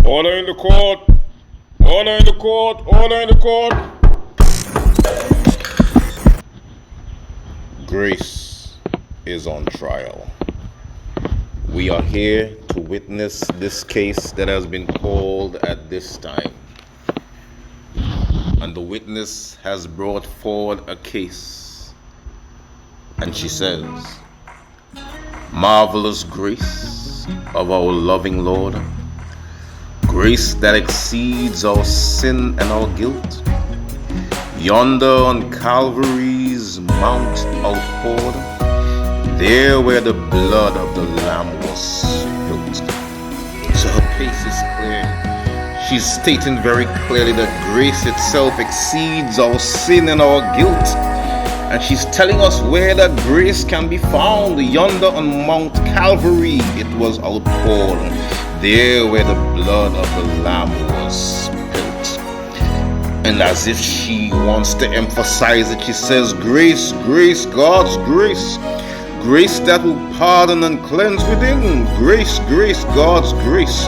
Order in the court. Order in the court. Order in the court. Grace is on trial. We are here to witness this case that has been called at this time. And the witness has brought forward a case. And she says, "Marvelous grace of our loving Lord, grace that exceeds our sin and our guilt, yonder on Calvary's mount outpoured, there where the blood of the Lamb was spilt." So her case is clear. She's stating very clearly that grace itself exceeds our sin and our guilt. And she's telling us where that grace can be found. Yonder on Mount Calvary it was outpoured, there where the blood of the Lamb was spilt. And as if she wants to emphasize it, she says, grace, grace, God's grace. Grace that will pardon and cleanse within. Grace, grace, God's grace.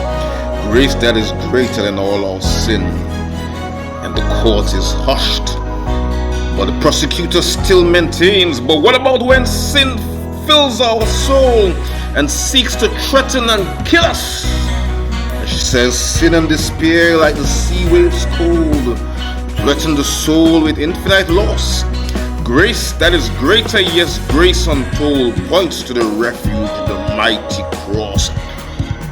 Grace that is greater than all our sin. And the court is hushed. But the prosecutor still maintains, but what about when sin fills our soul and seeks to threaten and kill us? And she says, sin and despair like the sea waves cold threaten the soul with infinite loss. Grace that is greater, yes, grace untold, points to the refuge, the mighty cross.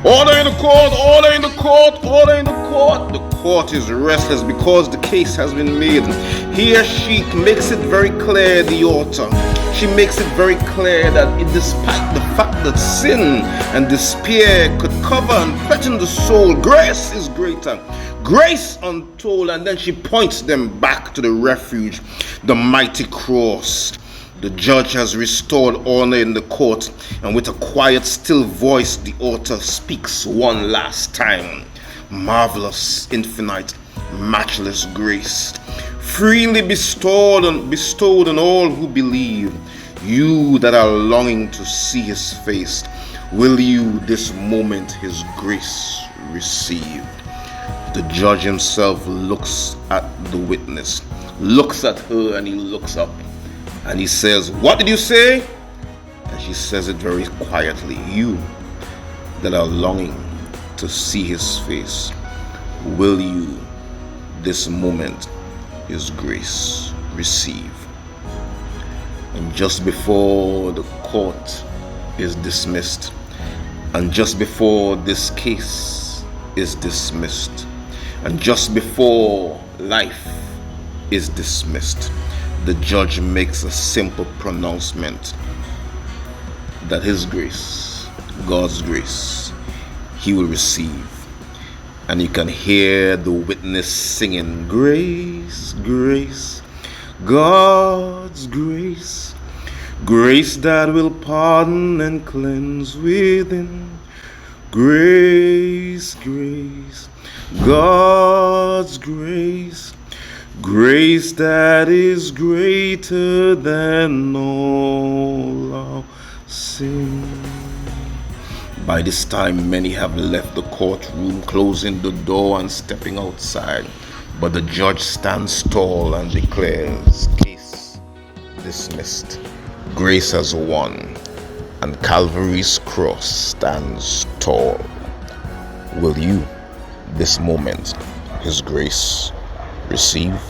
Order in the court, order in the court, order in the court. The court is restless because the case has been made. Here she makes it very clear, the author. She makes it very clear that despite the fact that sin and despair could cover and threaten the soul, grace is greater. Grace untold. And then she points them back to the refuge, the mighty cross. The judge has restored honor in the court, and with a quiet, still voice, the author speaks one last time. Marvelous, infinite, matchless grace, freely bestowed on all who believe. You that are longing to see his face, will you this moment his grace receive? The judge himself looks at the witness, looks at her, and he looks up. And he says, "What did you say?" And she says it very quietly. You that are longing to see his face, will you this moment his grace receive? And just before the court is dismissed, and just before this case is dismissed, and just before life is dismissed, the judge makes a simple pronouncement that his grace, God's grace, he will receive. And you can hear the witness singing, grace, grace, God's grace, grace that will pardon and cleanse within. Grace, grace, God's grace, grace that is greater than all our sin. By this time, many have left the courtroom, closing the door and stepping outside. But the judge stands tall and declares, case dismissed. Grace has won, and Calvary's cross stands tall. Will you, this moment, his grace receive?